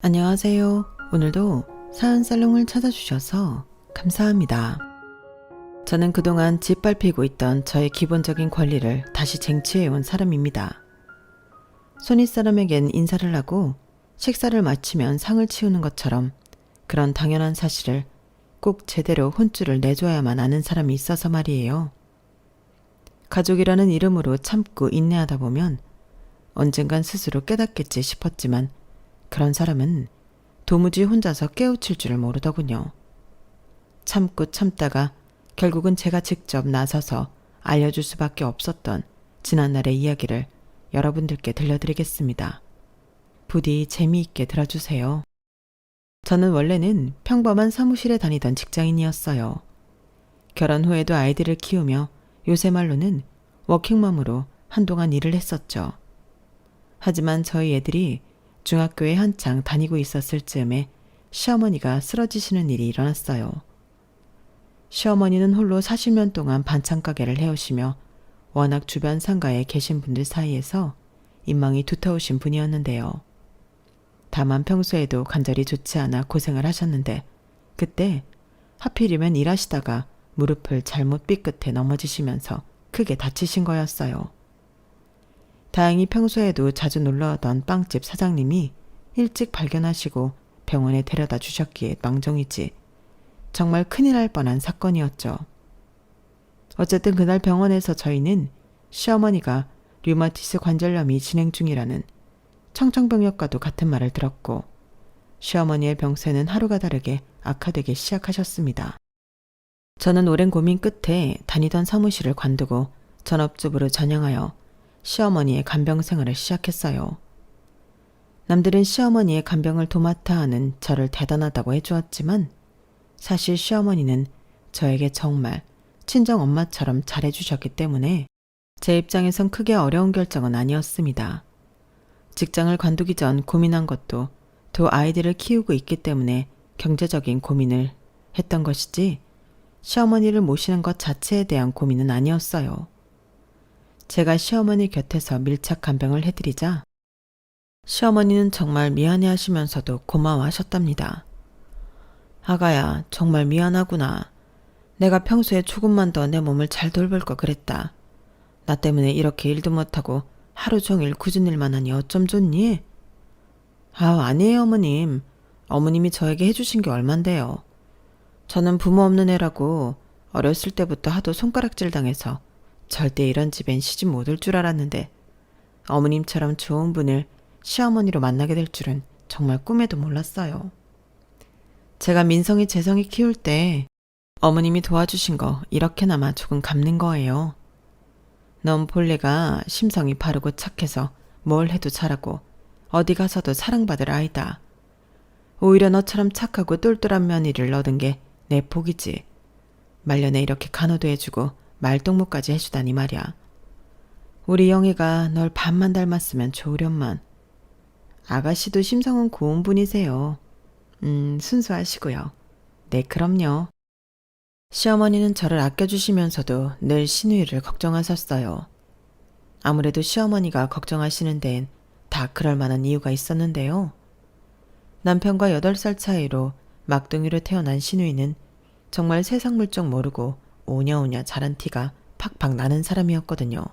안녕하세요. 오늘도 사은살롱을 찾아주셔서 감사합니다. 저는 그동안 짓밟히고 있던 저의 기본적인 권리를 다시 쟁취해온 사람입니다. 손윗사람에겐 인사를 하고 식사를 마치면 상을 치우는 것처럼 그런 당연한 사실을 꼭 제대로 혼쭐을 내줘야만 아는 사람이 있어서 말이에요. 가족이라는 이름으로 참고 인내하다 보면 언젠간 스스로 깨닫겠지 싶었지만 그런 사람은 도무지 혼자서 깨우칠 줄을 모르더군요. 참고 참다가 결국은 제가 직접 나서서 알려줄 수밖에 없었던 지난날의 이야기를 여러분들께 들려드리겠습니다. 부디 재미있게 들어주세요. 저는 원래는 평범한 사무실에 다니던 직장인이었어요. 결혼 후에도 아이들을 키우며 요새 말로는 워킹맘으로 한동안 일을 했었죠. 하지만 저희 애들이 중학교에 한창 다니고 있었을 즈음에 시어머니가 쓰러지시는 일이 일어났어요. 시어머니는 홀로 40년 동안 반찬가게를 해오시며 워낙 주변 상가에 계신 분들 사이에서 인망이 두터우신 분이었는데요. 다만 평소에도 관절이 좋지 않아 고생을 하셨는데 그때 하필이면 일하시다가 무릎을 잘못 삐끗해 넘어지시면서 크게 다치신 거였어요. 다행히 평소에도 자주 놀러오던 빵집 사장님이 일찍 발견하시고 병원에 데려다 주셨기에 망정이지 정말 큰일 날 뻔한 사건이었죠. 어쨌든 그날 병원에서 저희는 시어머니가 류마티스 관절염이 진행 중이라는 청천벽력과도 같은 말을 들었고 시어머니의 병세는 하루가 다르게 악화되기 시작하셨습니다. 저는 오랜 고민 끝에 다니던 사무실을 관두고 전업주부로 전향하여 시어머니의 간병 생활을 시작했어요. 남들은 시어머니의 간병을 도맡아 하는 저를 대단하다고 해주었지만 사실 시어머니는 저에게 정말 친정 엄마처럼 잘해주셨기 때문에 제 입장에선 크게 어려운 결정은 아니었습니다. 직장을 관두기 전 고민한 것도 두 아이들을 키우고 있기 때문에 경제적인 고민을 했던 것이지 시어머니를 모시는 것 자체에 대한 고민은 아니었어요. 제가 시어머니 곁에서 밀착 간병을 해드리자 시어머니는 정말 미안해 하시면서도 고마워하셨답니다. 아가야, 정말 미안하구나. 내가 평소에 조금만 더 내 몸을 잘 돌볼 걸 그랬다. 나 때문에 이렇게 일도 못하고 하루 종일 굳은 일만 하니 어쩜 좋니? 아니에요 어머님. 어머님이 저에게 해주신 게 얼만데요. 저는 부모 없는 애라고 어렸을 때부터 하도 손가락질 당해서 절대 이런 집엔 시집 못 올 줄 알았는데 어머님처럼 좋은 분을 시어머니로 만나게 될 줄은 정말 꿈에도 몰랐어요. 제가 민성이 재성이 키울 때 어머님이 도와주신 거 이렇게나마 조금 갚는 거예요. 넌 본래가 심성이 바르고 착해서 뭘 해도 잘하고 어디 가서도 사랑받을 아이다. 오히려 너처럼 착하고 똘똘한 며느리를 얻은 게 내 복이지. 말년에 이렇게 간호도 해주고 말동무까지 해주다니 말이야. 우리 영애가 널 반만 닮았으면 좋으련만. 아가씨도 심성은 고운 분이세요. 순수하시고요. 네, 그럼요. 시어머니는 저를 아껴주시면서도 늘 시누이를 걱정하셨어요. 아무래도 시어머니가 걱정하시는 데엔 다 그럴 만한 이유가 있었는데요. 남편과 8살 차이로 막둥이로 태어난 시누이는 정말 세상 물정 모르고 오냐오냐 자란 티가 팍팍 나는 사람이었거든요.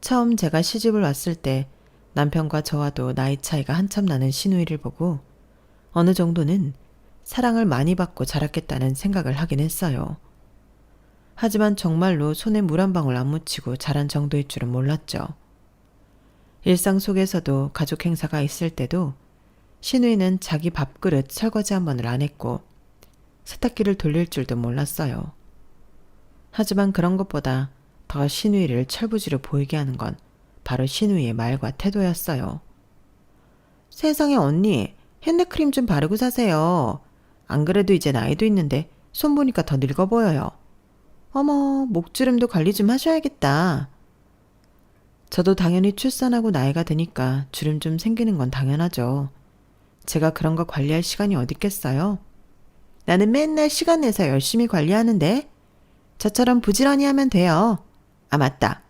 처음 제가 시집을 왔을 때 남편과 저와도 나이 차이가 한참 나는 시누이를 보고 어느 정도는 사랑을 많이 받고 자랐겠다는 생각을 하긴 했어요. 하지만 정말로 손에 물 한 방울 안 묻히고 자란 정도일 줄은 몰랐죠. 일상 속에서도 가족 행사가 있을 때도 시누이는 자기 밥그릇 설거지 한 번을 안 했고 세탁기를 돌릴 줄도 몰랐어요. 하지만 그런 것보다 더 시누이를 철부지로 보이게 하는 건 바로 시누이의 말과 태도였어요. 세상에 언니, 핸드크림 좀 바르고 사세요. 안 그래도 이제 나이도 있는데 손 보니까 더 늙어 보여요. 어머, 목주름도 관리 좀 하셔야겠다. 저도 당연히 출산하고 나이가 드니까 주름 좀 생기는 건 당연하죠. 제가 그런 거 관리할 시간이 어딨겠어요? 나는 맨날 시간 내서 열심히 관리하는데 저처럼 부지런히 하면 돼요. 아, 맞다.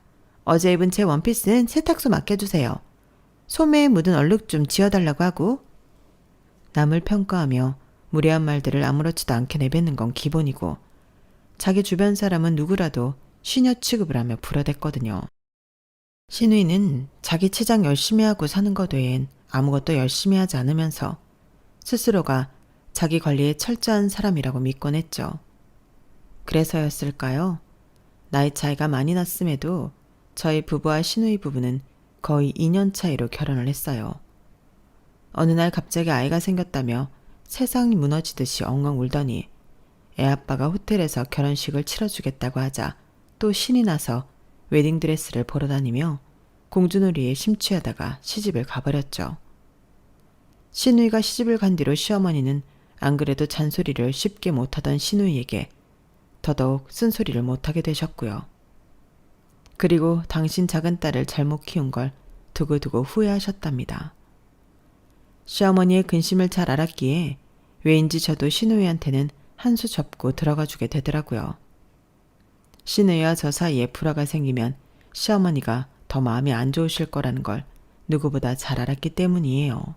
어제 입은 제 원피스는 세탁소 맡겨주세요. 소매에 묻은 얼룩 좀 지워달라고 하고 남을 평가하며 무례한 말들을 아무렇지도 않게 내뱉는 건 기본이고 자기 주변 사람은 누구라도 시녀 취급을 하며 불어댔거든요. 신우이는 자기 치장 열심히 하고 사는 것 외엔 아무것도 열심히 하지 않으면서 스스로가 자기 관리에 철저한 사람이라고 믿곤 했죠. 그래서였을까요? 나이 차이가 많이 났음에도 저희 부부와 신우이 부부는 거의 2년 차이로 결혼을 했어요. 어느 날 갑자기 아이가 생겼다며 세상이 무너지듯이 엉엉 울더니 애아빠가 호텔에서 결혼식을 치러주겠다고 하자 또 신이 나서 웨딩드레스를 보러 다니며 공주놀이에 심취하다가 시집을 가버렸죠. 신우이가 시집을 간 뒤로 시어머니는 안 그래도 잔소리를 쉽게 못하던 신우이에게 더더욱 쓴소리를 못하게 되셨고요. 그리고 당신 작은 딸을 잘못 키운 걸 두고두고 후회하셨답니다. 시어머니의 근심을 잘 알았기에 왜인지 저도 신우이한테는 한 수 접고 들어가 주게 되더라고요. 신우이와 저 사이에 불화가 생기면 시어머니가 더 마음이 안 좋으실 거라는 걸 누구보다 잘 알았기 때문이에요.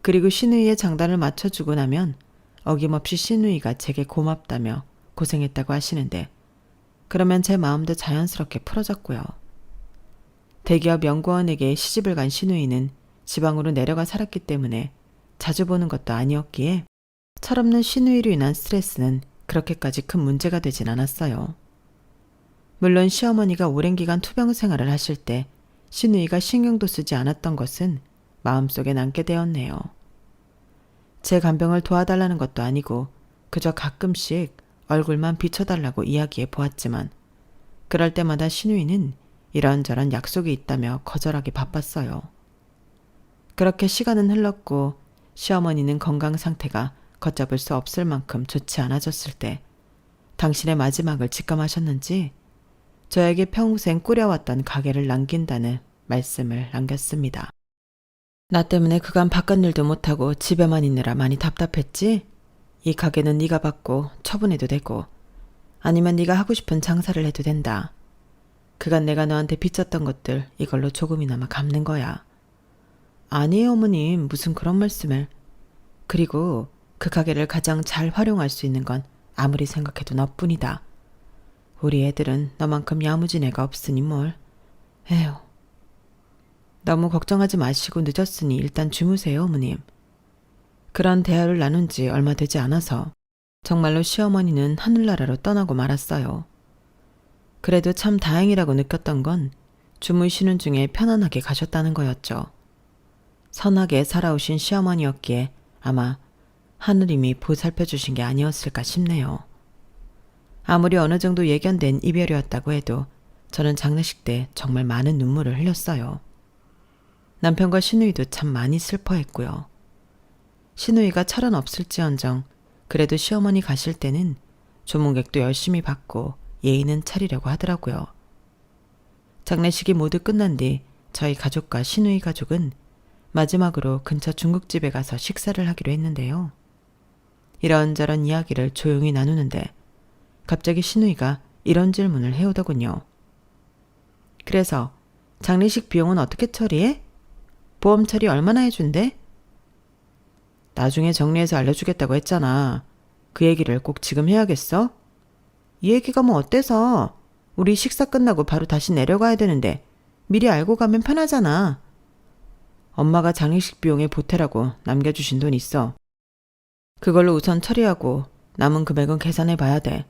그리고 신우이의 장단을 맞춰주고 나면 어김없이 신우이가 제게 고맙다며 고생했다고 하시는데 그러면 제 마음도 자연스럽게 풀어졌고요. 대기업 연구원에게 시집을 간 신우이는 지방으로 내려가 살았기 때문에 자주 보는 것도 아니었기에 철없는 신우이로 인한 스트레스는 그렇게까지 큰 문제가 되진 않았어요. 물론 시어머니가 오랜 기간 투병 생활을 하실 때 신우이가 신경도 쓰지 않았던 것은 마음속에 남게 되었네요. 제 간병을 도와달라는 것도 아니고 그저 가끔씩 얼굴만 비춰달라고 이야기해 보았지만 그럴 때마다 신우이는 이런저런 약속이 있다며 거절하기 바빴어요. 그렇게 시간은 흘렀고 시어머니는 건강 상태가 걷잡을 수 없을 만큼 좋지 않아졌을 때 당신의 마지막을 직감하셨는지 저에게 평생 꾸려왔던 가게를 남긴다는 말씀을 남겼습니다. 나 때문에 그간 바깥일도 못하고 집에만 있느라 많이 답답했지? 이 가게는 네가 받고 처분해도 되고 아니면 네가 하고 싶은 장사를 해도 된다. 그간 내가 너한테 빚졌던 것들 이걸로 조금이나마 갚는 거야. 아니에요 어머님 무슨 그런 말씀을. 그리고 그 가게를 가장 잘 활용할 수 있는 건 아무리 생각해도 너뿐이다. 우리 애들은 너만큼 야무진 애가 없으니 뭘. 에휴. 너무 걱정하지 마시고 늦었으니 일단 주무세요 어머님. 그런 대화를 나눈 지 얼마 되지 않아서 정말로 시어머니는 하늘나라로 떠나고 말았어요. 그래도 참 다행이라고 느꼈던 건 주무시는 중에 편안하게 가셨다는 거였죠. 선하게 살아오신 시어머니였기에 아마 하느님이 보살펴 주신 게 아니었을까 싶네요. 아무리 어느 정도 예견된 이별이었다고 해도 저는 장례식 때 정말 많은 눈물을 흘렸어요. 남편과 신우이도 참 많이 슬퍼했고요. 신우이가 철은 없을지언정 그래도 시어머니 가실 때는 조문객도 열심히 받고 예의는 차리려고 하더라고요. 장례식이 모두 끝난 뒤 저희 가족과 신우이 가족은 마지막으로 근처 중국집에 가서 식사를 하기로 했는데요. 이런저런 이야기를 조용히 나누는데 갑자기 신우이가 이런 질문을 해오더군요. 그래서 장례식 비용은 어떻게 처리해? 보험 처리 얼마나 해준대? 나중에 정리해서 알려주겠다고 했잖아. 그 얘기를 꼭 지금 해야겠어? 이 얘기가 뭐 어때서? 우리 식사 끝나고 바로 다시 내려가야 되는데 미리 알고 가면 편하잖아. 엄마가 장례식 비용에 보태라고 남겨주신 돈 있어. 그걸로 우선 처리하고 남은 금액은 계산해 봐야 돼.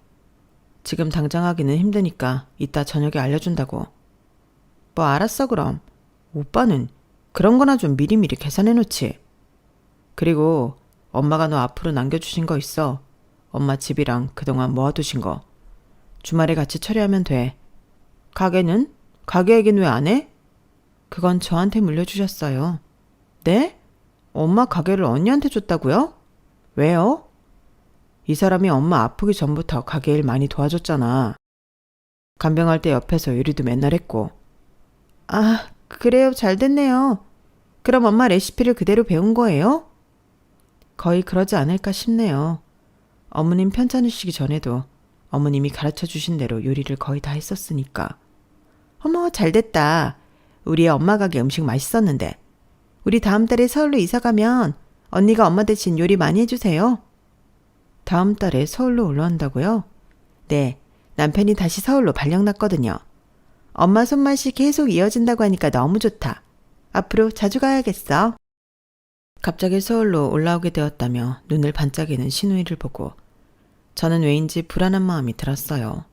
지금 당장 하기는 힘드니까 이따 저녁에 알려준다고. 뭐 알았어 그럼. 오빠는 그런 거나 좀 미리미리 계산해 놓지. 그리고 엄마가 너 앞으로 남겨주신 거 있어. 엄마 집이랑 그동안 모아두신 거. 주말에 같이 처리하면 돼. 가게는? 가게 얘기는 왜 안 해? 그건 저한테 물려주셨어요. 네? 엄마 가게를 언니한테 줬다고요? 왜요? 이 사람이 엄마 아프기 전부터 가게 일 많이 도와줬잖아. 간병할 때 옆에서 요리도 맨날 했고. 아, 그래요. 잘 됐네요. 그럼 엄마 레시피를 그대로 배운 거예요? 거의 그러지 않을까 싶네요. 어머님 편찮으시기 전에도 어머님이 가르쳐 주신 대로 요리를 거의 다 했었으니까. 어머, 잘 됐다. 우리 엄마 가게 음식 맛있었는데. 우리 다음 달에 서울로 이사 가면 언니가 엄마 대신 요리 많이 해주세요. 다음 달에 서울로 올라온다고요? 네, 남편이 다시 서울로 발령 났거든요. 엄마 손맛이 계속 이어진다고 하니까 너무 좋다. 앞으로 자주 가야겠어. 갑자기 서울로 올라오게 되었다며 눈을 반짝이는 신우이를 보고 저는 왜인지 불안한 마음이 들었어요.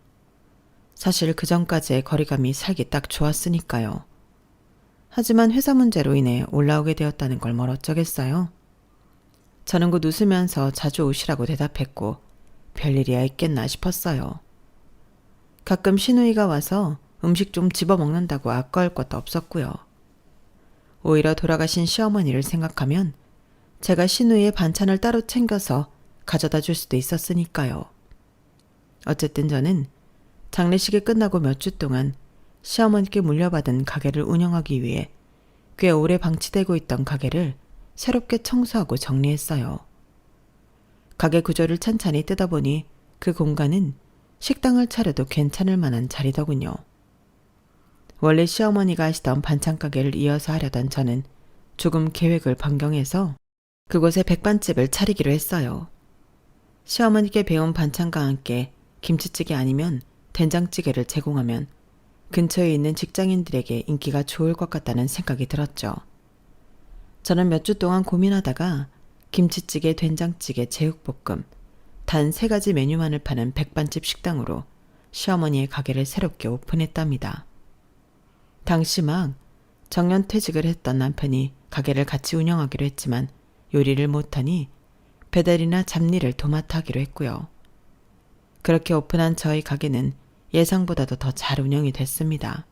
사실 그 전까지의 거리감이 살기 딱 좋았으니까요. 하지만 회사 문제로 인해 올라오게 되었다는 걸 뭘 어쩌겠어요. 저는 곧 웃으면서 자주 오시라고 대답했고 별일이야 있겠나 싶었어요. 가끔 신우이가 와서 음식 좀 집어먹는다고 아까울 것도 없었고요. 오히려 돌아가신 시어머니를 생각하면 제가 신우이의 반찬을 따로 챙겨서 가져다 줄 수도 있었으니까요. 어쨌든 저는 장례식이 끝나고 몇 주 동안 시어머니께 물려받은 가게를 운영하기 위해 꽤 오래 방치되고 있던 가게를 새롭게 청소하고 정리했어요. 가게 구조를 찬찬히 뜯어보니 그 공간은 식당을 차려도 괜찮을 만한 자리더군요. 원래 시어머니가 하시던 반찬 가게를 이어서 하려던 저는 조금 계획을 변경해서 그곳에 백반집을 차리기로 했어요. 시어머니께 배운 반찬과 함께 김치찌개 아니면 된장찌개를 제공하면 근처에 있는 직장인들에게 인기가 좋을 것 같다는 생각이 들었죠. 저는 몇 주 동안 고민하다가 김치찌개, 된장찌개, 제육볶음 단 3가지 메뉴만을 파는 백반집 식당으로 시어머니의 가게를 새롭게 오픈했답니다. 당시 막 정년퇴직을 했던 남편이 가게를 같이 운영하기로 했지만 요리를 못하니 배달이나 잡일을 도맡아 하기로 했고요. 그렇게 오픈한 저희 가게는 예상보다도 더 잘 운영이 됐습니다.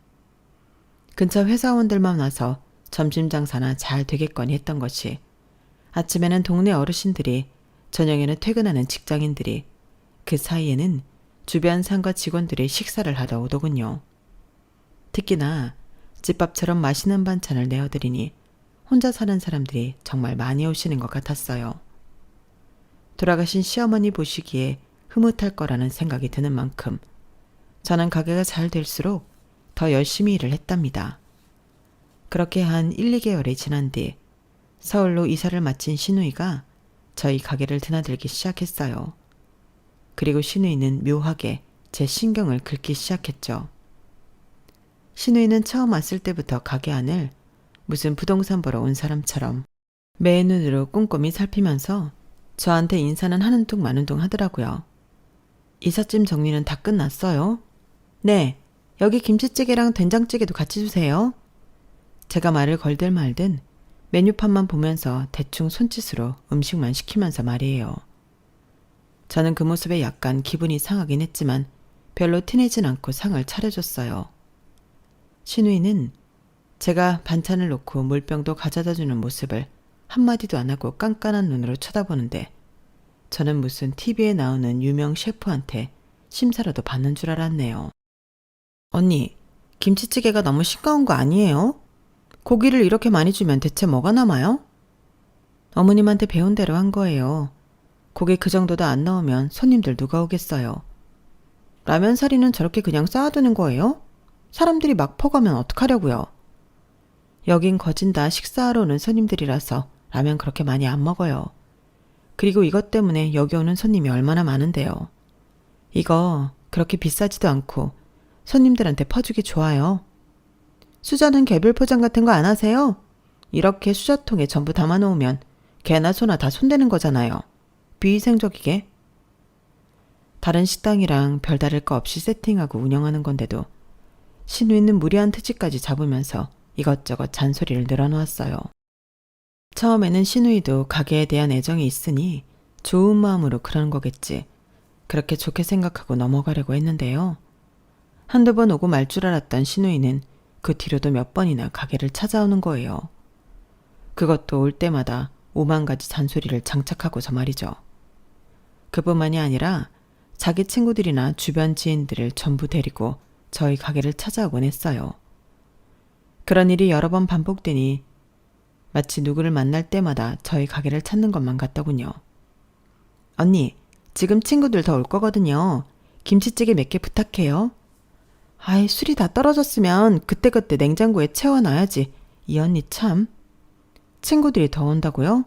근처 회사원들만 와서 점심 장사나 잘 되겠거니 했던 것이 아침에는 동네 어르신들이, 저녁에는 퇴근하는 직장인들이, 그 사이에는 주변 상가 직원들이 식사를 하러 오더군요. 특히나 집밥처럼 맛있는 반찬을 내어드리니 혼자 사는 사람들이 정말 많이 오시는 것 같았어요. 돌아가신 시어머니 보시기에 흐뭇할 거라는 생각이 드는 만큼 저는 가게가 잘 될수록 더 열심히 일을 했답니다. 그렇게 한 1, 2개월이 지난 뒤 서울로 이사를 마친 신우이가 저희 가게를 드나들기 시작했어요. 그리고 신우이는 묘하게 제 신경을 긁기 시작했죠. 신우이는 처음 왔을 때부터 가게 안을 무슨 부동산 보러 온 사람처럼 매 눈으로 꼼꼼히 살피면서 저한테 인사는 하는 둥 마는 둥 하더라고요. 이삿짐 정리는 다 끝났어요? 네, 여기 김치찌개랑 된장찌개도 같이 주세요. 제가 말을 걸들 말든 메뉴판만 보면서 대충 손짓으로 음식만 시키면서 말이에요. 저는 그 모습에 약간 기분이 상하긴 했지만 별로 티내진 않고 상을 차려줬어요. 신우이는 제가 반찬을 놓고 물병도 가져다주는 모습을 한마디도 안 하고 깐깐한 눈으로 쳐다보는데 저는 무슨 TV에 나오는 유명 셰프한테 심사라도 받는 줄 알았네요. 언니, 김치찌개가 너무 싱거운 거 아니에요? 고기를 이렇게 많이 주면 대체 뭐가 남아요? 어머님한테 배운 대로 한 거예요. 고기 그 정도도 안 나오면 손님들 누가 오겠어요. 라면 사리는 저렇게 그냥 쌓아두는 거예요? 사람들이 막 퍼가면 어떡하려고요? 여긴 거진 다 식사하러 오는 손님들이라서 라면 그렇게 많이 안 먹어요. 그리고 이것 때문에 여기 오는 손님이 얼마나 많은데요. 이거 그렇게 비싸지도 않고 손님들한테 퍼주기 좋아요. 수저는 개별 포장 같은 거 안 하세요? 이렇게 수저통에 전부 담아놓으면 개나 소나 다 손대는 거잖아요. 비위생적이게. 다른 식당이랑 별다를 거 없이 세팅하고 운영하는 건데도 신우이는 무리한 트집까지 잡으면서 이것저것 잔소리를 늘어놓았어요. 처음에는 신우이도 가게에 대한 애정이 있으니 좋은 마음으로 그러는 거겠지. 그렇게 좋게 생각하고 넘어가려고 했는데요. 한두 번 오고 말 줄 알았던 신우이는 그 뒤로도 몇 번이나 가게를 찾아오는 거예요. 그것도 올 때마다 5만 가지 잔소리를 장착하고서 말이죠. 그뿐만이 아니라 자기 친구들이나 주변 지인들을 전부 데리고 저희 가게를 찾아오곤 했어요. 그런 일이 여러 번 반복되니 마치 누구를 만날 때마다 저희 가게를 찾는 것만 같더군요. 언니, 지금 친구들 더 올 거거든요. 김치찌개 몇 개 부탁해요. 아이, 술이 다 떨어졌으면 그때그때 냉장고에 채워놔야지. 이 언니 참. 친구들이 더 온다고요?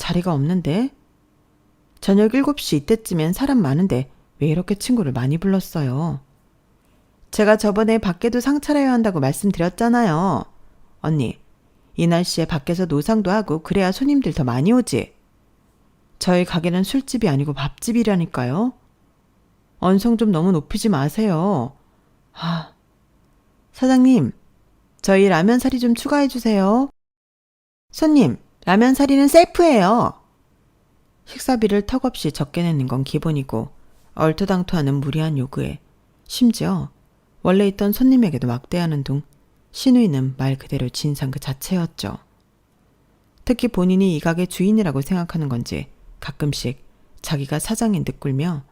자리가 없는데? 저녁 7시 이때쯤엔 사람 많은데 왜 이렇게 친구를 많이 불렀어요? 제가 저번에 밖에도 상 차려야 한다고 말씀드렸잖아요. 언니, 이 날씨에 밖에서 노상도 하고 그래야 손님들 더 많이 오지. 저희 가게는 술집이 아니고 밥집이라니까요. 언성 좀 너무 높이지 마세요. 사장님, 저희 라면 사리 좀 추가해 주세요. 손님, 라면 사리는 셀프예요. 식사비를 턱없이 적게 내는 건 기본이고 얼토당토하는 무리한 요구에 심지어 원래 있던 손님에게도 막대하는 둥 신우이는 말 그대로 진상 그 자체였죠. 특히 본인이 이 가게 주인이라고 생각하는 건지 가끔씩 자기가 사장인 듯 굴며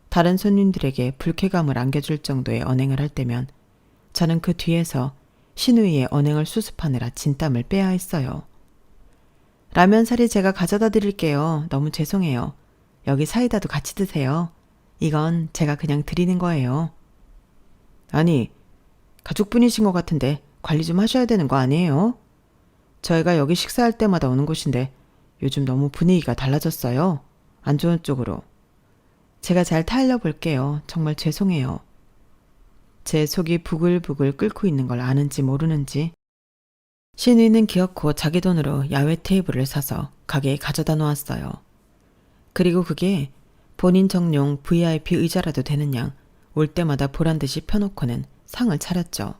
다른 손님들에게 불쾌감을 안겨줄 정도의 언행을 할 때면 저는 그 뒤에서 신우이의 언행을 수습하느라 진땀을 빼야 했어요. 라면 사리 제가 가져다 드릴게요. 너무 죄송해요. 여기 사이다도 같이 드세요. 이건 제가 그냥 드리는 거예요. 아니, 가족분이신 것 같은데 관리 좀 하셔야 되는 거 아니에요? 저희가 여기 식사할 때마다 오는 곳인데 요즘 너무 분위기가 달라졌어요. 안 좋은 쪽으로. 제가 잘 타일러 볼게요. 정말 죄송해요. 제 속이 부글부글 끓고 있는 걸 아는지 모르는지 신우이는 기어코 자기 돈으로 야외 테이블을 사서 가게에 가져다 놓았어요. 그리고 그게 본인 정용 VIP 의자라도 되는 양 올 때마다 보란듯이 펴놓고는 상을 차렸죠.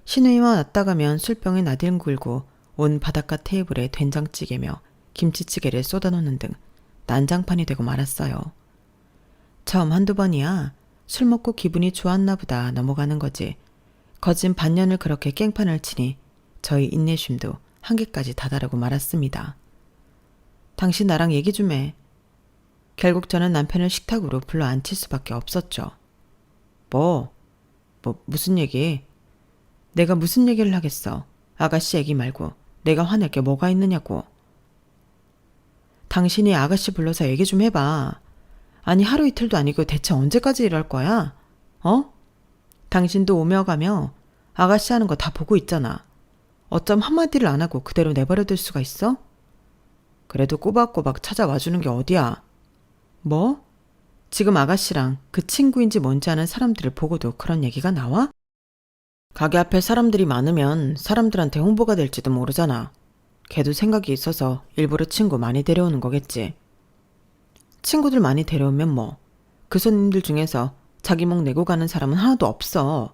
신우이와 왔다 가면 술병에 나뒹굴고 온 바닷가 테이블에 된장찌개며 김치찌개를 쏟아놓는 등 난장판이 되고 말았어요. 처음 한두 번이야 술 먹고 기분이 좋았나 보다 넘어가는 거지. 거진 반년을 그렇게 깽판을 치니 저희 인내심도 한계까지 다다르고 말았습니다. 당신 나랑 얘기 좀 해. 결국 저는 남편을 식탁으로 불러 앉힐 수밖에 없었죠. 무슨 얘기? 내가 무슨 얘기를 하겠어. 아가씨 얘기 말고 내가 화낼 게 뭐가 있느냐고. 당신이 아가씨 불러서 얘기 좀 해봐. 아니 하루 이틀도 아니고 대체 언제까지 이럴 거야? 당신도 오며 가며 아가씨 하는 거 다 보고 있잖아. 어쩜 한마디를 안 하고 그대로 내버려둘 수가 있어? 그래도 꼬박꼬박 찾아와 주는 게 어디야? 뭐? 지금 아가씨랑 그 친구인지 뭔지 아는 사람들을 보고도 그런 얘기가 나와? 가게 앞에 사람들이 많으면 사람들한테 홍보가 될지도 모르잖아. 걔도 생각이 있어서 일부러 친구 많이 데려오는 거겠지. 친구들 많이 데려오면 뭐. 그 손님들 중에서 자기 목 내고 가는 사람은 하나도 없어.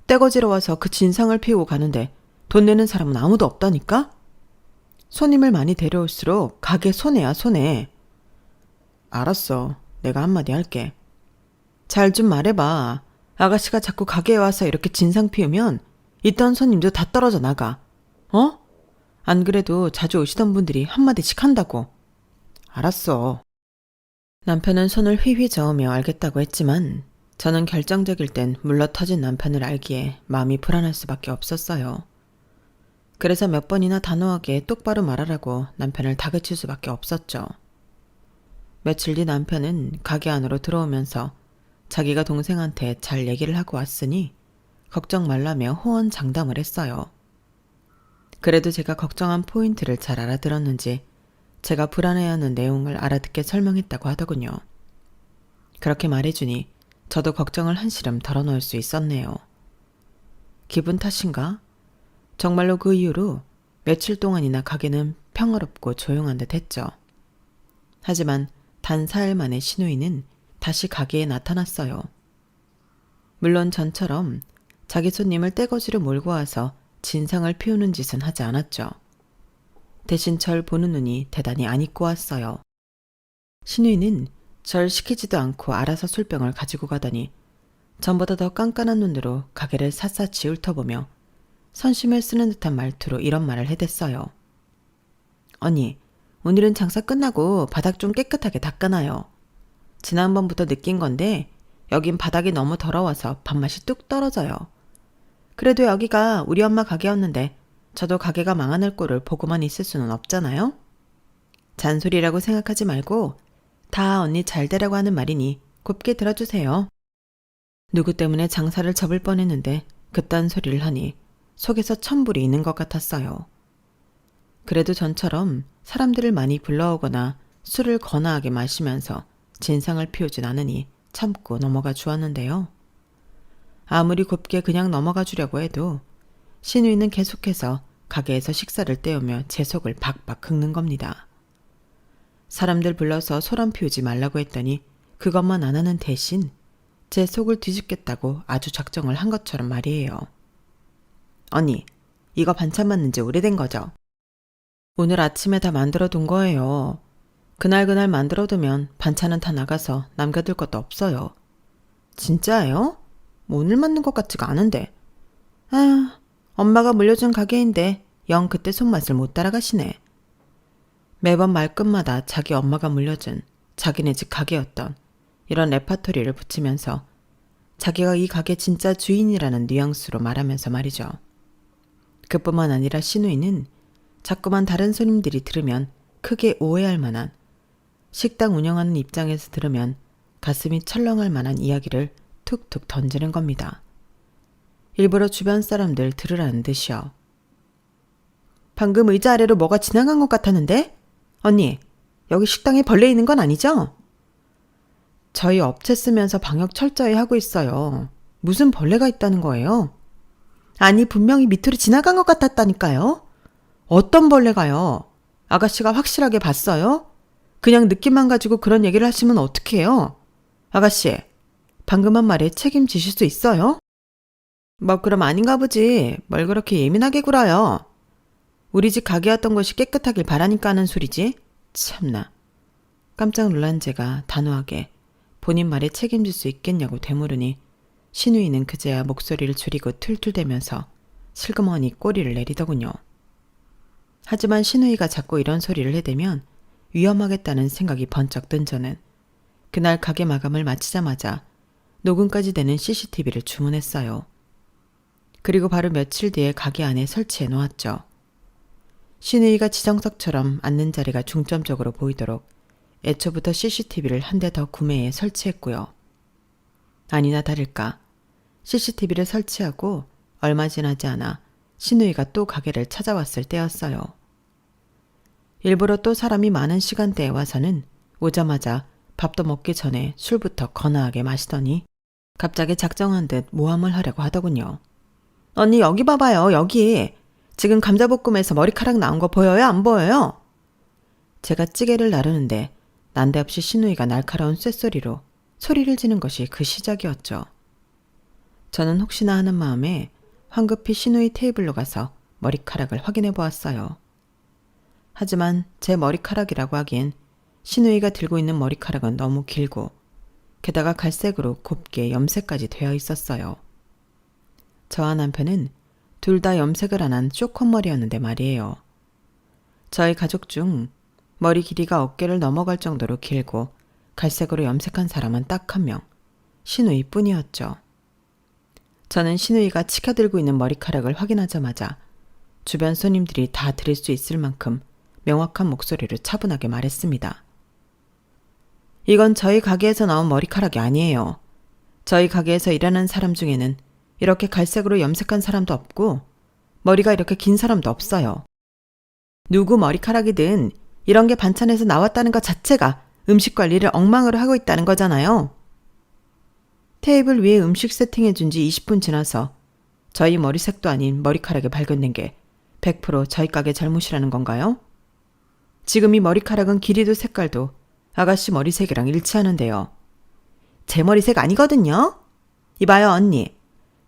떼거지러 와서 그 진상을 피우고 가는데 돈 내는 사람은 아무도 없다니까? 손님을 많이 데려올수록 가게 손해야 손해. 알았어. 내가 한마디 할게. 잘 좀 말해봐. 아가씨가 자꾸 가게에 와서 이렇게 진상 피우면 있던 손님도 다 떨어져 나가. 안 그래도 자주 오시던 분들이 한마디씩 한다고. 알았어. 남편은 손을 휘휘 저으며 알겠다고 했지만 저는 결정적일 땐 물러터진 남편을 알기에 마음이 불안할 수밖에 없었어요. 그래서 몇 번이나 단호하게 똑바로 말하라고 남편을 다그칠 수밖에 없었죠. 며칠 뒤 남편은 가게 안으로 들어오면서 자기가 동생한테 잘 얘기를 하고 왔으니 걱정 말라며 호언장담을 했어요. 그래도 제가 걱정한 포인트를 잘 알아들었는지 제가 불안해하는 내용을 알아듣게 설명했다고 하더군요. 그렇게 말해주니 저도 걱정을 한시름 덜어놓을 수 있었네요. 기분 탓인가? 정말로 그 이후로 며칠 동안이나 가게는 평화롭고 조용한 듯 했죠. 하지만 단 4일 만에 신우이는 다시 가게에 나타났어요. 물론 전처럼 자기 손님을 떼거지로 몰고 와서 진상을 피우는 짓은 하지 않았죠. 대신 절 보는 눈이 대단히 안 익고 왔어요. 신우이는 절 시키지도 않고 알아서 술병을 가지고 가더니 전보다 더 깐깐한 눈으로 가게를 샅샅이 훑어보며 선심을 쓰는 듯한 말투로 이런 말을 해댔어요. 언니, 오늘은 장사 끝나고 바닥 좀 깨끗하게 닦아놔요. 지난번부터 느낀 건데 여긴 바닥이 너무 더러워서 밥맛이 뚝 떨어져요. 그래도 여기가 우리 엄마 가게였는데 저도 가게가 망하는 꼴을 보고만 있을 수는 없잖아요. 잔소리라고 생각하지 말고 다 언니 잘 되라고 하는 말이니 곱게 들어주세요. 누구 때문에 장사를 접을 뻔했는데 그딴 소리를 하니 속에서 천불이 있는 것 같았어요. 그래도 전처럼 사람들을 많이 불러오거나 술을 거나하게 마시면서 진상을 피우진 않으니 참고 넘어가 주었는데요. 아무리 곱게 그냥 넘어가 주려고 해도 신우이는 계속해서 가게에서 식사를 때우며 제 속을 박박 긁는 겁니다. 사람들 불러서 소란 피우지 말라고 했더니 그것만 안 하는 대신 제 속을 뒤집겠다고 아주 작정을 한 것처럼 말이에요. 언니, 이거 반찬 맞는 지 오래된 거죠? 오늘 아침에 다 만들어 둔 거예요. 그날 만들어두면 반찬은 다 나가서 남겨둘 것도 없어요. 진짜예요? 오늘 맞는 것 같지가 않은데. 아, 엄마가 물려준 가게인데 영 그때 손맛을 못 따라가시네. 매번 말끝마다 자기 엄마가 물려준 자기네 집 가게였던 이런 레파토리를 붙이면서 자기가 이 가게 진짜 주인이라는 뉘앙스로 말하면서 말이죠. 그뿐만 아니라 신우이는 자꾸만 다른 손님들이 들으면 크게 오해할 만한, 식당 운영하는 입장에서 들으면 가슴이 철렁할 만한 이야기를 툭툭 던지는 겁니다. 일부러 주변 사람들 들으라는 듯이요. 방금 의자 아래로 뭐가 지나간 것 같았는데? 언니, 여기 식당에 벌레 있는 건 아니죠? 저희 업체 쓰면서 방역 철저히 하고 있어요. 무슨 벌레가 있다는 거예요? 아니, 분명히 밑으로 지나간 것 같았다니까요. 어떤 벌레가요? 아가씨가 확실하게 봤어요? 그냥 느낌만 가지고 그런 얘기를 하시면 어떡해요? 아가씨, 방금 한 말에 책임지실 수 있어요? 뭐 그럼 아닌가 보지. 뭘 그렇게 예민하게 굴어요. 우리 집 가게였던 곳이 깨끗하길 바라니까 하는 소리지. 참나. 깜짝 놀란 제가 단호하게 본인 말에 책임질 수 있겠냐고 되물으니 신우이는 그제야 목소리를 줄이고 툴툴대면서 슬그머니 꼬리를 내리더군요. 하지만 신우이가 자꾸 이런 소리를 해대면 위험하겠다는 생각이 번쩍 든 저는 그날 가게 마감을 마치자마자 녹음까지 되는 CCTV를 주문했어요. 그리고 바로 며칠 뒤에 가게 안에 설치해 놓았죠. 신우이가 지정석처럼 앉는 자리가 중점적으로 보이도록 애초부터 CCTV를 한 대 더 구매해 설치했고요. 아니나 다를까 CCTV를 설치하고 얼마 지나지 않아 신우이가 또 가게를 찾아왔을 때였어요. 일부러 또 사람이 많은 시간대에 와서는 오자마자 밥도 먹기 전에 술부터 거나하게 마시더니 갑자기 작정한 듯 모함을 하려고 하더군요. 언니 여기 봐봐요. 여기. 지금 감자볶음에서 머리카락 나온 거 보여요? 안 보여요? 제가 찌개를 나르는데 난데없이 신우이가 날카로운 쇳소리로 소리를 지는 것이 그 시작이었죠. 저는 혹시나 하는 마음에 황급히 신우이 테이블로 가서 머리카락을 확인해 보았어요. 하지만 제 머리카락이라고 하기엔 신우이가 들고 있는 머리카락은 너무 길고 게다가 갈색으로 곱게 염색까지 되어 있었어요. 저와 남편은 둘 다 염색을 안 한 쇼컷머리였는데 말이에요. 저희 가족 중 머리 길이가 어깨를 넘어갈 정도로 길고 갈색으로 염색한 사람은 딱 한 명, 신우이 뿐이었죠. 저는 신우이가 치켜들고 있는 머리카락을 확인하자마자 주변 손님들이 다 들을 수 있을 만큼 명확한 목소리로 차분하게 말했습니다. 이건 저희 가게에서 나온 머리카락이 아니에요. 저희 가게에서 일하는 사람 중에는 이렇게 갈색으로 염색한 사람도 없고 머리가 이렇게 긴 사람도 없어요. 누구 머리카락이든 이런 게 반찬에서 나왔다는 것 자체가 음식 관리를 엉망으로 하고 있다는 거잖아요. 테이블 위에 음식 세팅해준 지 20분 지나서 저희 머리색도 아닌 머리카락이 발견된 게 100% 저희 가게 잘못이라는 건가요? 지금 이 머리카락은 길이도 색깔도 아가씨 머리색이랑 일치하는데요. 제 머리색 아니거든요? 이봐요 언니.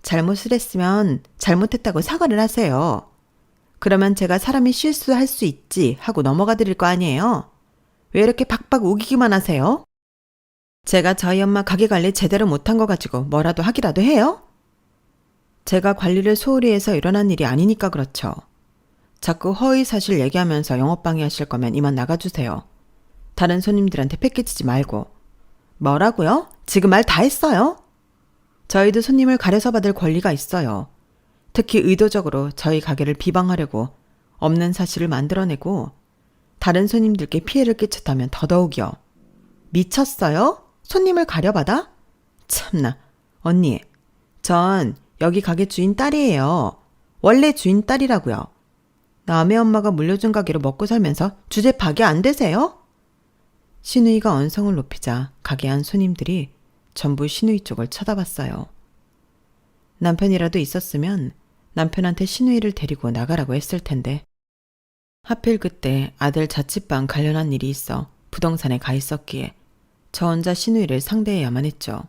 잘못을 했으면 잘못했다고 사과를 하세요. 그러면 제가 사람이 실수할 수 있지 하고 넘어가 드릴 거 아니에요? 왜 이렇게 박박 우기기만 하세요? 제가 저희 엄마 가게 관리 제대로 못한 거 가지고 뭐라도 하기라도 해요? 제가 관리를 소홀히 해서 일어난 일이 아니니까 그렇죠. 자꾸 허위 사실 얘기하면서 영업방해 하실 거면 이만 나가주세요. 다른 손님들한테 패끼치지 말고. 뭐라고요? 지금 말 다 했어요? 저희도 손님을 가려서 받을 권리가 있어요. 특히 의도적으로 저희 가게를 비방하려고 없는 사실을 만들어내고 다른 손님들께 피해를 끼쳤다면 더더욱이요. 미쳤어요? 손님을 가려받아? 참나. 언니, 전 여기 가게 주인 딸이에요. 원래 주인 딸이라고요. 남의 엄마가 물려준 가게로 먹고 살면서 주제 파기 안 되세요? 신우이가 언성을 높이자 가게 안 손님들이 전부 신우이 쪽을 쳐다봤어요. 남편이라도 있었으면 남편한테 신우이를 데리고 나가라고 했을 텐데 하필 그때 아들 자취방 관련한 일이 있어 부동산에 가 있었기에 저 혼자 신우이를 상대해야만 했죠.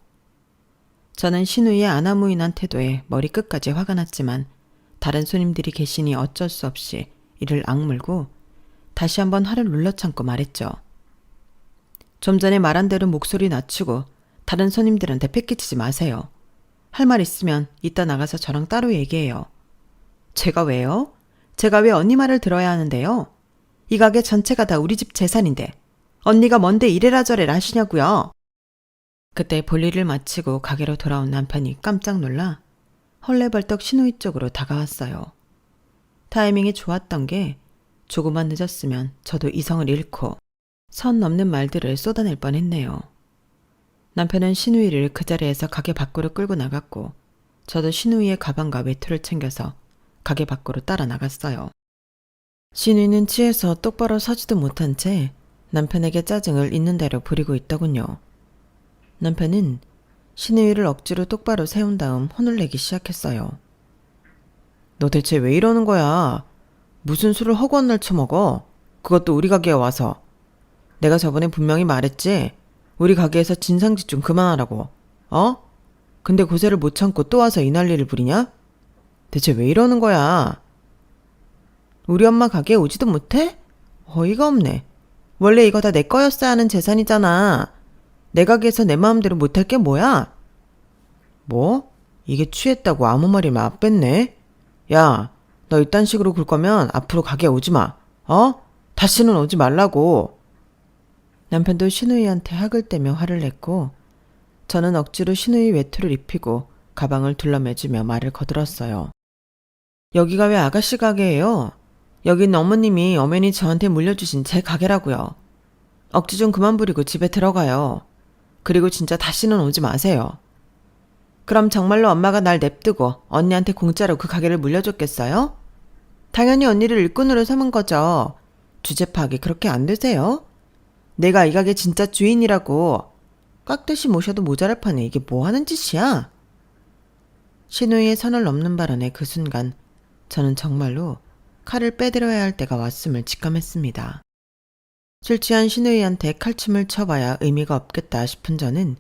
저는 신우이의 아나무인한 태도에 머리 끝까지 화가 났지만 다른 손님들이 계시니 어쩔 수 없이 이를 악물고 다시 한번 화를 눌러 참고 말했죠. 좀 전에 말한 대로 목소리 낮추고 다른 손님들한테 패기치지 마세요. 할 말 있으면 이따 나가서 저랑 따로 얘기해요. 제가 왜요? 제가 왜 언니 말을 들어야 하는데요? 이 가게 전체가 다 우리 집 재산인데 언니가 뭔데 이래라 저래라 하시냐고요. 그때 볼일을 마치고 가게로 돌아온 남편이 깜짝 놀라 헐레벌떡 신우이 쪽으로 다가왔어요. 타이밍이 좋았던 게 조금만 늦었으면 저도 이성을 잃고 선 넘는 말들을 쏟아낼 뻔했네요. 남편은 신우이를 그 자리에서 가게 밖으로 끌고 나갔고 저도 신우이의 가방과 외투를 챙겨서 가게 밖으로 따라 나갔어요. 신우이는 취해서 똑바로 서지도 못한 채 남편에게 짜증을 있는 대로 부리고 있더군요. 남편은 신우이를 억지로 똑바로 세운 다음 혼을 내기 시작했어요. 너 대체 왜 이러는 거야? 무슨 술을 허구한 날 처먹어? 그것도 우리 가게에 와서. 내가 저번에 분명히 말했지? 우리 가게에서 진상짓 좀 그만하라고. 어? 근데 고세를 못 참고 또 와서 이 난리를 부리냐? 대체 왜 이러는 거야? 우리 엄마 가게에 오지도 못해? 어이가 없네. 원래 이거 다 내 거였어야 하는 재산이잖아. 내 가게에서 내 마음대로 못할 게 뭐야? 뭐? 이게 취했다고 아무 말이면 안 뺐네? 야, 너 이딴 식으로 굴 거면 앞으로 가게 오지 마. 어? 다시는 오지 말라고. 남편도 신우이한테 학을 떼며 화를 냈고 저는 억지로 신우이 외투를 입히고 가방을 둘러매주며 말을 거들었어요. 여기가 왜 아가씨 가게예요? 여긴 어머님이 엄연히 저한테 물려주신 제 가게라고요. 억지 좀 그만 부리고 집에 들어가요. 그리고 진짜 다시는 오지 마세요. 그럼 정말로 엄마가 날 냅두고 언니한테 공짜로 그 가게를 물려줬겠어요? 당연히 언니를 일꾼으로 삼은 거죠. 주제 파악이 그렇게 안 되세요? 내가 이 가게 진짜 주인이라고. 깍듯이 모셔도 모자랄 판에 이게 뭐 하는 짓이야? 신우이의 선을 넘는 발언의 그 순간 저는 정말로 칼을 빼들어야 할 때가 왔음을 직감했습니다. 술 취한 신우이한테 칼춤을 쳐봐야 의미가 없겠다 싶은 저는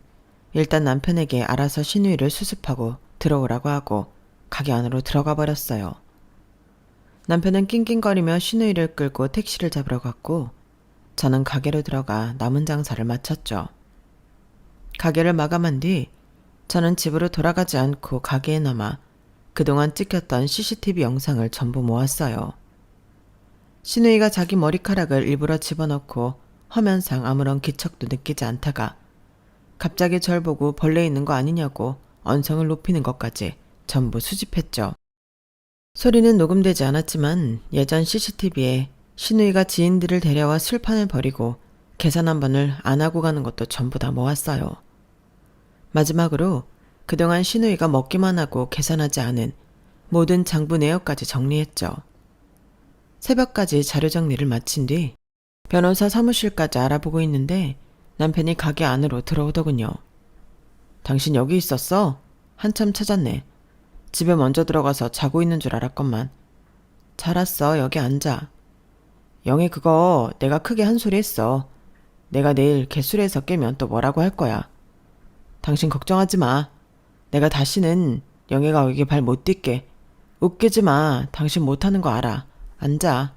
일단 남편에게 알아서 신우이를 수습하고 들어오라고 하고 가게 안으로 들어가 버렸어요. 남편은 낑낑거리며 신우이를 끌고 택시를 잡으러 갔고 저는 가게로 들어가 남은 장사를 마쳤죠. 가게를 마감한 뒤 저는 집으로 돌아가지 않고 가게에 남아 그동안 찍혔던 CCTV 영상을 전부 모았어요. 신우이가 자기 머리카락을 일부러 집어넣고 화면상 아무런 기척도 느끼지 않다가 갑자기 절 보고 벌레 있는 거 아니냐고 언성을 높이는 것까지 전부 수집했죠. 소리는 녹음되지 않았지만 예전 CCTV에 신우이가 지인들을 데려와 술판을 벌이고 계산 한 번을 안 하고 가는 것도 전부 다 모았어요. 마지막으로 그동안 신우이가 먹기만 하고 계산하지 않은 모든 장부 내역까지 정리했죠. 새벽까지 자료 정리를 마친 뒤 변호사 사무실까지 알아보고 있는데 남편이 가게 안으로 들어오더군요. 당신 여기 있었어? 한참 찾았네. 집에 먼저 들어가서 자고 있는 줄 알았건만. 잘 왔어. 여기 앉아. 영애 그거 내가 크게 한 소리 했어. 내가 내일 개술에서 깨면 또 뭐라고 할 거야. 당신 걱정하지 마. 내가 다시는 영애가 여기 발 못 딛게. 웃기지 마. 당신 못하는 거 알아. 앉아.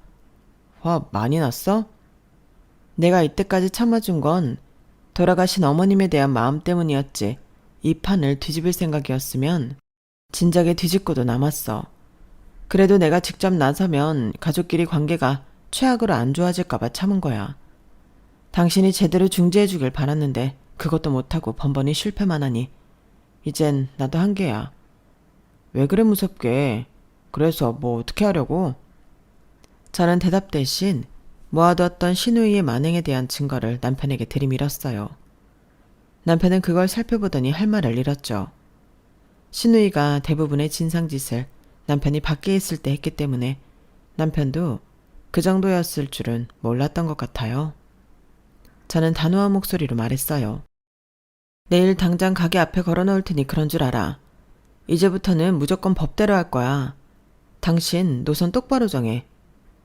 화 많이 났어? 내가 이때까지 참아준 건 돌아가신 어머님에 대한 마음 때문이었지. 이 판을 뒤집을 생각이었으면 진작에 뒤집고도 남았어. 그래도 내가 직접 나서면 가족끼리 관계가 최악으로 안 좋아질까봐 참은 거야. 당신이 제대로 중재해주길 바랐는데 그것도 못하고 번번이 실패만 하니 이젠 나도 한계야. 왜 그래 무섭게. 그래서 뭐 어떻게 하려고? 저는 대답 대신 모아두었던 신우이의 만행에 대한 증거를 남편에게 들이밀었어요. 남편은 그걸 살펴보더니 할 말을 잃었죠. 신우이가 대부분의 진상짓을 남편이 밖에 있을 때 했기 때문에 남편도 그 정도였을 줄은 몰랐던 것 같아요. 저는 단호한 목소리로 말했어요. 내일 당장 가게 앞에 걸어놓을 테니 그런 줄 알아. 이제부터는 무조건 법대로 할 거야. 당신 노선 똑바로 정해.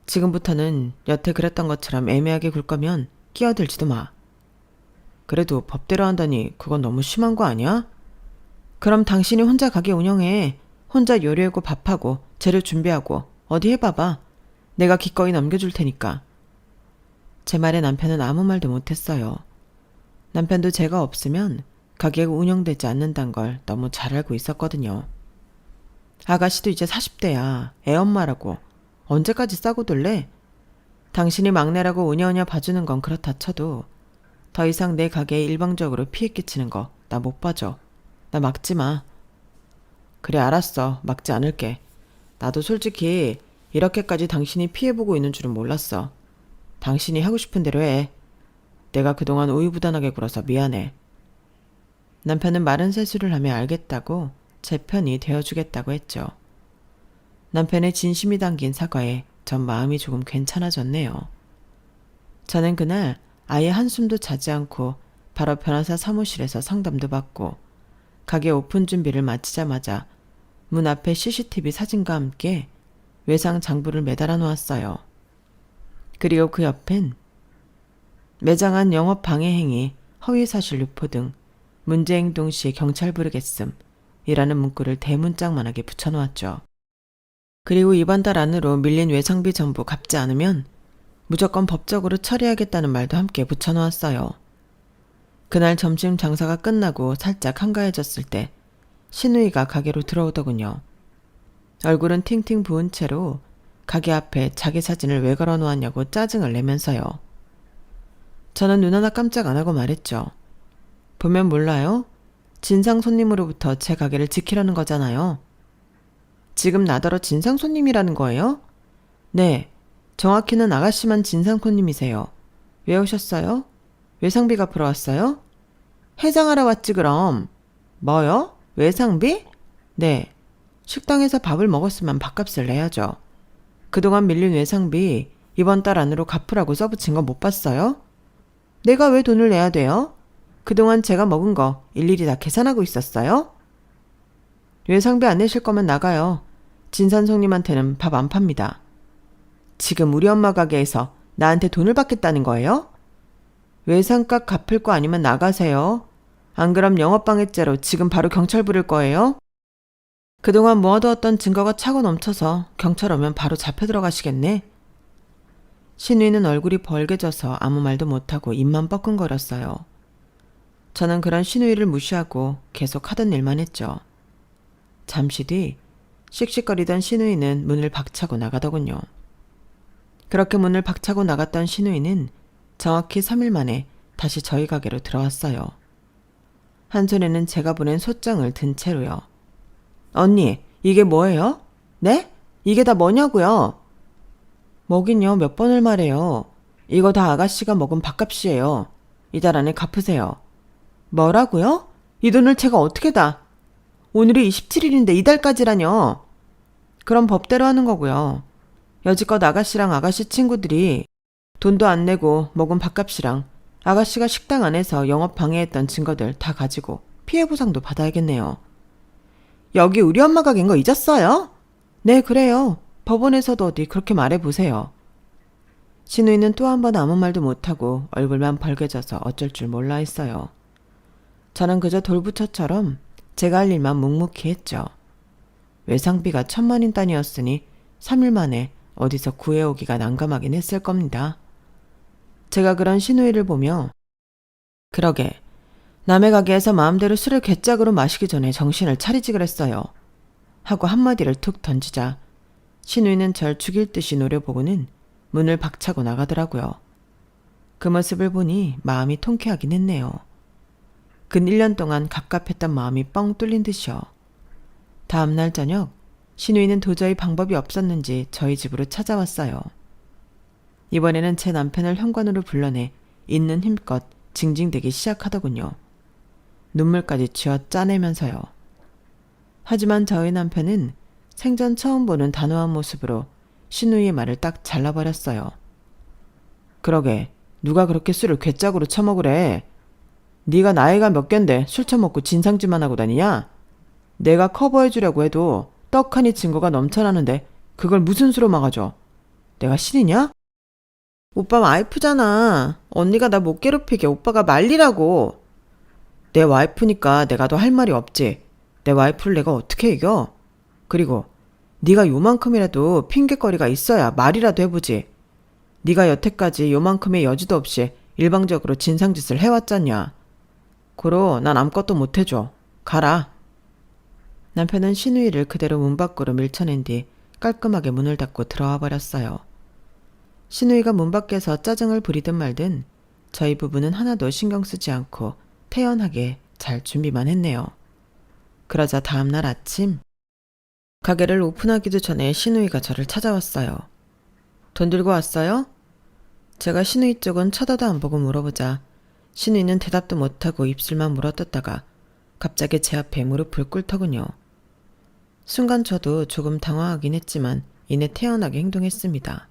지금부터는 여태 그랬던 것처럼 애매하게 굴 거면 끼어들지도 마. 그래도 법대로 한다니 그건 너무 심한 거 아니야? 그럼 당신이 혼자 가게 운영해. 혼자 요리하고 밥하고 재료 준비하고 어디 해봐봐. 내가 기꺼이 넘겨줄 테니까. 제 말에 남편은 아무 말도 못했어요. 남편도 제가 없으면 가게가 운영되지 않는단 걸 너무 잘 알고 있었거든요. 아가씨도 이제 40대야. 애엄마라고. 언제까지 싸고 둘래? 당신이 막내라고 우냐우냐 봐주는 건 그렇다 쳐도 더 이상 내 가게에 일방적으로 피해 끼치는 거 나 못 봐줘. 나 막지 마. 그래 알았어. 막지 않을게. 나도 솔직히 이렇게까지 당신이 피해보고 있는 줄은 몰랐어. 당신이 하고 싶은 대로 해. 내가 그동안 우유부단하게 굴어서 미안해. 남편은 마른 세수를 하며 알겠다고 제 편이 되어주겠다고 했죠. 남편의 진심이 담긴 사과에 전 마음이 조금 괜찮아졌네요. 저는 그날 아예 한숨도 자지 않고 바로 변호사 사무실에서 상담도 받고 가게 오픈 준비를 마치자마자 문 앞에 CCTV 사진과 함께 외상 장부를 매달아 놓았어요. 그리고 그 옆엔 매장 안 영업 방해 행위, 허위사실 유포 등 문제 행동 시 경찰 부르겠음 이라는 문구를 대문짝만하게 붙여놓았죠. 그리고 이번 달 안으로 밀린 외상비 전부 갚지 않으면 무조건 법적으로 처리하겠다는 말도 함께 붙여놓았어요. 그날 점심 장사가 끝나고 살짝 한가해졌을 때 신우이가 가게로 들어오더군요. 얼굴은 팅팅 부은 채로 가게 앞에 자기 사진을 왜 걸어놓았냐고 짜증을 내면서요. 저는 눈 하나 깜짝 안 하고 말했죠. 보면 몰라요? 진상 손님으로부터 제 가게를 지키려는 거잖아요. 지금 나더러 진상 손님이라는 거예요? 네, 정확히는 아가씨만 진상 손님이세요. 왜 오셨어요? 외상비 갚으러 왔어요? 해장하러 왔지 그럼. 뭐요? 외상비? 네, 식당에서 밥을 먹었으면 밥값을 내야죠. 그동안 밀린 외상비 이번 달 안으로 갚으라고 써붙인 거 못 봤어요? 내가 왜 돈을 내야 돼요? 그동안 제가 먹은 거 일일이 다 계산하고 있었어요? 외상비 안 내실 거면 나가요. 진산 손님한테는 밥 안 팝니다. 지금 우리 엄마 가게에서 나한테 돈을 받겠다는 거예요? 외상값 갚을 거 아니면 나가세요. 안 그럼 영업방해죄로 지금 바로 경찰 부를 거예요? 그동안 모아두었던 증거가 차고 넘쳐서 경찰 오면 바로 잡혀 들어가시겠네. 신우이는 얼굴이 벌개져서 아무 말도 못하고 입만 뻐끔거렸어요. 저는 그런 신우이를 무시하고 계속 하던 일만 했죠. 잠시 뒤 씩씩거리던 신우이는 문을 박차고 나가더군요. 그렇게 문을 박차고 나갔던 신우이는 정확히 3일 만에 다시 저희 가게로 들어왔어요. 한 손에는 제가 보낸 소장을 든 채로요. 언니, 이게 뭐예요? 네? 이게 다 뭐냐고요? 뭐긴요, 몇 번을 말해요. 이거 다 아가씨가 먹은 밥값이에요. 이달 안에 갚으세요. 뭐라고요? 이 돈을 제가 어떻게 다? 오늘이 27일인데 이달까지라뇨. 그럼 법대로 하는 거고요. 여지껏 아가씨랑 아가씨 친구들이 돈도 안 내고 먹은 밥값이랑 아가씨가 식당 안에서 영업 방해했던 증거들 다 가지고 피해 보상도 받아야겠네요. 여기 우리 엄마 가게인 거 잊었어요? 네, 그래요. 법원에서도 어디 그렇게 말해보세요. 신우이는 또 한 번 아무 말도 못하고 얼굴만 벌개져서 어쩔 줄 몰라 했어요. 저는 그저 돌부처처럼 제가 할 일만 묵묵히 했죠. 외상비가 1,000만인 단위였으니 3일 만에 어디서 구해오기가 난감하긴 했을 겁니다. 제가 그런 신우이를 보며 그러게 남의 가게에서 마음대로 술을 괴짝으로 마시기 전에 정신을 차리지 그랬어요. 하고 한마디를 툭 던지자 신우이는 절 죽일 듯이 노려보고는 문을 박차고 나가더라고요. 그 모습을 보니 마음이 통쾌하긴 했네요. 근 1년 동안 갑갑했던 마음이 뻥 뚫린 듯이요. 다음날 저녁 신우이는 도저히 방법이 없었는지 저희 집으로 찾아왔어요. 이번에는 제 남편을 현관으로 불러내 있는 힘껏 징징대기 시작하더군요. 눈물까지 쥐어 짜내면서요. 하지만 저희 남편은 생전 처음 보는 단호한 모습으로 신우이의 말을 딱 잘라버렸어요. 그러게 누가 그렇게 술을 괴짝으로 처먹으래. 네가 나이가 몇 갠데 술 처먹고 진상짓만 하고 다니냐? 내가 커버해주려고 해도 떡하니 증거가 넘쳐나는데 그걸 무슨 수로 막아줘? 내가 신이냐? 오빠 와이프잖아. 언니가 나 못 괴롭히게 오빠가 말리라고. 내 와이프니까 내가 더 할 말이 없지. 내 와이프를 내가 어떻게 이겨? 그리고 네가 요만큼이라도 핑계거리가 있어야 말이라도 해보지. 네가 여태까지 요만큼의 여지도 없이 일방적으로 진상짓을 해왔잖냐. 고로 난 아무것도 못해줘. 가라. 남편은 신우이를 그대로 문 밖으로 밀쳐낸 뒤 깔끔하게 문을 닫고 들어와 버렸어요. 신우이가 문 밖에서 짜증을 부리든 말든 저희 부부는 하나도 신경 쓰지 않고 태연하게 잘 준비만 했네요. 그러자 다음날 아침 가게를 오픈하기도 전에 신우이가 저를 찾아왔어요. 돈 들고 왔어요? 제가 신우이 쪽은 쳐다도 안 보고 물어보자 신우이는 대답도 못하고 입술만 물어뜯다가 갑자기 제 앞에 무릎을 꿇더군요. 순간 저도 조금 당황하긴 했지만 이내 태연하게 행동했습니다.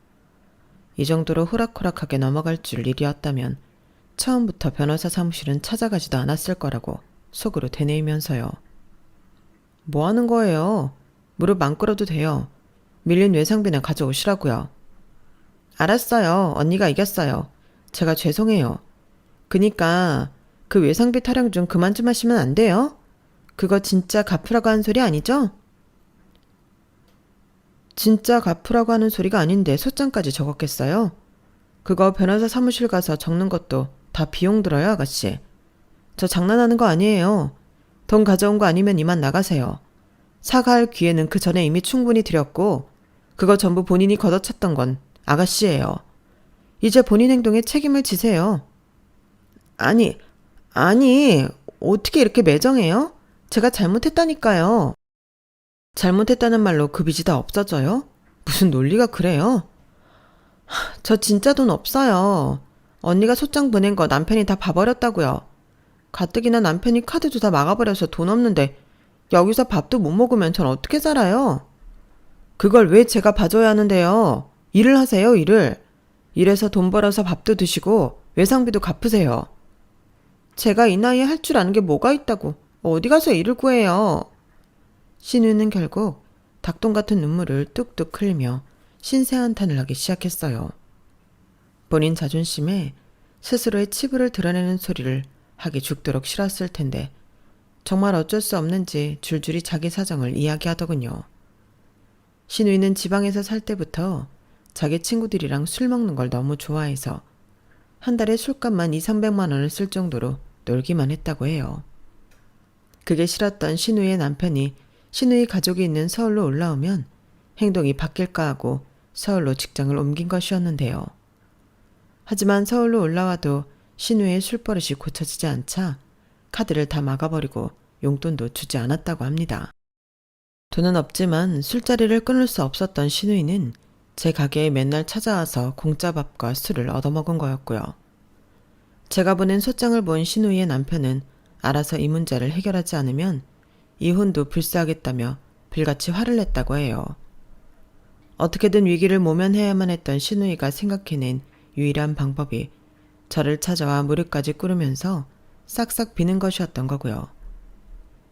이 정도로 호락호락하게 넘어갈 줄 일이었다면 처음부터 변호사 사무실은 찾아가지도 않았을 거라고 속으로 되뇌이면서요. 뭐 하는 거예요? 무릎 안 꿇어도 돼요. 밀린 외상비는 가져오시라고요. 알았어요. 언니가 이겼어요. 제가 죄송해요. 그니까 그 외상비 타령 좀 그만 좀 하시면 안 돼요? 그거 진짜 갚으라고 하는 소리 아니죠? 진짜 갚으라고 하는 소리가 아닌데 소장까지 적었겠어요? 그거 변호사 사무실 가서 적는 것도 다 비용 들어요, 아가씨. 저 장난하는 거 아니에요. 돈 가져온 거 아니면 이만 나가세요. 사과할 기회는 그 전에 이미 충분히 드렸고 그거 전부 본인이 걷어찼던 건 아가씨예요. 이제 본인 행동에 책임을 지세요. 아니, 어떻게 이렇게 매정해요? 제가 잘못했다니까요. 잘못했다는 말로 그 빚이 다 없어져요? 무슨 논리가 그래요? 저 진짜 돈 없어요. 언니가 소장 보낸 거 남편이 다 봐버렸다고요. 가뜩이나 남편이 카드도 다 막아버려서 돈 없는데 여기서 밥도 못 먹으면 전 어떻게 살아요? 그걸 왜 제가 봐줘야 하는데요? 일을 하세요, 일을. 일해서 돈 벌어서 밥도 드시고 외상비도 갚으세요. 제가 이 나이에 할 줄 아는 게 뭐가 있다고 어디 가서 일을 구해요. 신우는 결국 닭똥 같은 눈물을 뚝뚝 흘리며 신세한탄을 하기 시작했어요. 본인 자존심에 스스로의 치부를 드러내는 소리를 하기 죽도록 싫었을 텐데 정말 어쩔 수 없는지 줄줄이 자기 사정을 이야기하더군요. 신우이는 지방에서 살 때부터 자기 친구들이랑 술 먹는 걸 너무 좋아해서 한 달에 술값만 200~300만 원을 쓸 정도로 놀기만 했다고 해요. 그게 싫었던 신우이의 남편이 신우이 가족이 있는 서울로 올라오면 행동이 바뀔까 하고 서울로 직장을 옮긴 것이었는데요. 하지만 서울로 올라와도 신우이의 술버릇이 고쳐지지 않자 카드를 다 막아버리고 용돈도 주지 않았다고 합니다. 돈은 없지만 술자리를 끊을 수 없었던 신우이는 제 가게에 맨날 찾아와서 공짜 밥과 술을 얻어먹은 거였고요. 제가 보낸 소장을 본 신우이의 남편은 알아서 이 문제를 해결하지 않으면 이혼도 불사하겠다며 불같이 화를 냈다고 해요. 어떻게든 위기를 모면해야만 했던 신우이가 생각해낸 유일한 방법이 저를 찾아와 무릎까지 꿇으면서 싹싹 비는 것이었던 거고요.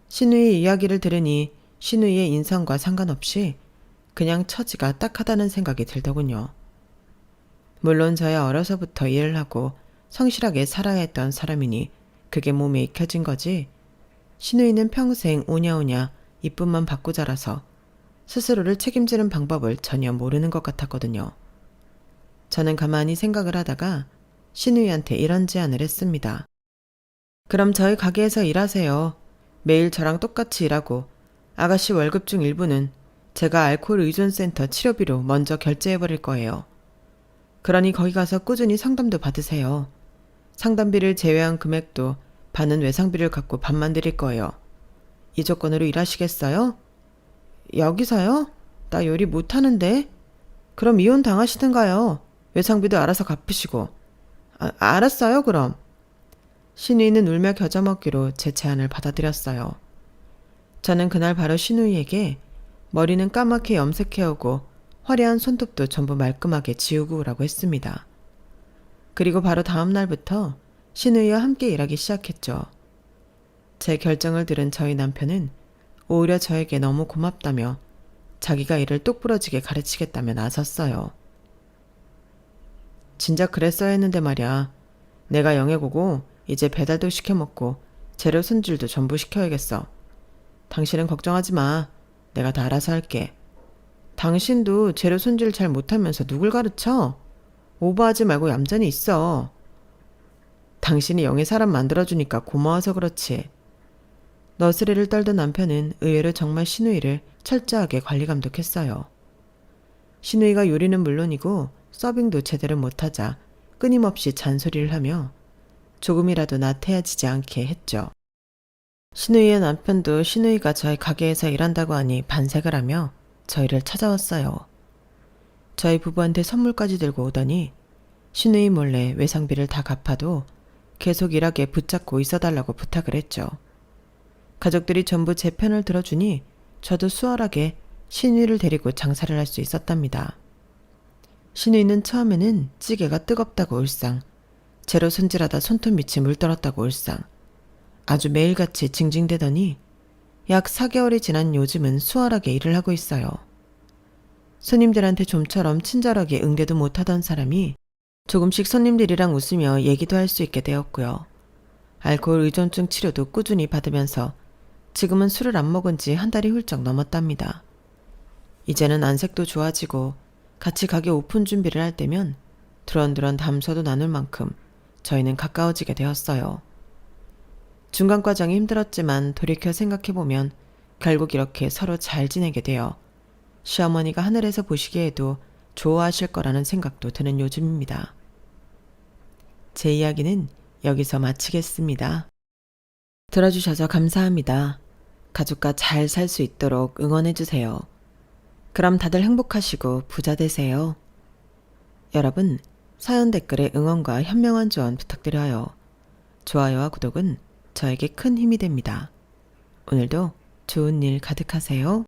신우이의 이야기를 들으니 신우이의 인성과 상관없이 그냥 처지가 딱하다는 생각이 들더군요. 물론 저야 어려서부터 일을 하고 성실하게 살아야 했던 사람이니 그게 몸에 익혀진 거지 신우이는 평생 오냐오냐 이쁨만 받고 자라서 스스로를 책임지는 방법을 전혀 모르는 것 같았거든요. 저는 가만히 생각을 하다가 신우이한테 이런 제안을 했습니다. 그럼 저희 가게에서 일하세요. 매일 저랑 똑같이 일하고 아가씨 월급 중 일부는 제가 알코올 의존센터 치료비로 먼저 결제해버릴 거예요. 그러니 거기 가서 꾸준히 상담도 받으세요. 상담비를 제외한 금액도 반은 외상비를 갖고 반만 드릴 거예요. 이 조건으로 일하시겠어요? 여기서요? 나 요리 못하는데? 그럼 이혼 당하시든가요. 외상비도 알아서 갚으시고. 알았어요 그럼. 신우이는 울며 겨자먹기로 제 제안을 받아들였어요. 저는 그날 바로 신우이에게 머리는 까맣게 염색해오고 화려한 손톱도 전부 말끔하게 지우고 오라고 했습니다. 그리고 바로 다음 날부터 신우이와 함께 일하기 시작했죠. 제 결정을 들은 저희 남편은 오히려 저에게 너무 고맙다며 자기가 일을 똑부러지게 가르치겠다며 나섰어요. 진작 그랬어야 했는데 말이야. 내가 영애고고 이제 배달도 시켜먹고 재료 손질도 전부 시켜야겠어. 당신은 걱정하지 마. 내가 다 알아서 할게. 당신도 재료 손질 잘 못하면서 누굴 가르쳐? 오버하지 말고 얌전히 있어. 당신이 영애 사람 만들어주니까 고마워서 그렇지. 너스레를 떨던 남편은 의외로 정말 신우이를 철저하게 관리 감독했어요. 신우이가 요리는 물론이고 서빙도 제대로 못하자 끊임없이 잔소리를 하며 조금이라도 나태해지지 않게 했죠. 신우이의 남편도 신우이가 저희 가게에서 일한다고 하니 반색을 하며 저희를 찾아왔어요. 저희 부부한테 선물까지 들고 오더니 신우이 몰래 외상비를 다 갚아도 계속 일하게 붙잡고 있어달라고 부탁을 했죠. 가족들이 전부 제 편을 들어주니 저도 수월하게 신우이를 데리고 장사를 할 수 있었답니다. 신우이는 처음에는 찌개가 뜨겁다고 울상, 재료 손질하다 손톱 밑이 물들었다고 울상, 아주 매일같이 징징대더니 약 4개월이 지난 요즘은 수월하게 일을 하고 있어요. 손님들한테 좀처럼 친절하게 응대도 못하던 사람이 조금씩 손님들이랑 웃으며 얘기도 할 수 있게 되었고요. 알코올 의존증 치료도 꾸준히 받으면서 지금은 술을 안 먹은 지 한 달이 훌쩍 넘었답니다. 이제는 안색도 좋아지고 같이 가게 오픈 준비를 할 때면 두런두런 담소도 나눌 만큼 저희는 가까워지게 되었어요. 중간 과정이 힘들었지만 돌이켜 생각해보면 결국 이렇게 서로 잘 지내게 되어 시어머니가 하늘에서 보시기에도 좋아하실 거라는 생각도 드는 요즘입니다. 제 이야기는 여기서 마치겠습니다. 들어주셔서 감사합니다. 가족과 잘 살 수 있도록 응원해주세요. 그럼 다들 행복하시고 부자 되세요. 여러분, 사연 댓글에 응원과 현명한 조언 부탁드려요. 좋아요와 구독은 저에게 큰 힘이 됩니다. 오늘도 좋은 일 가득하세요.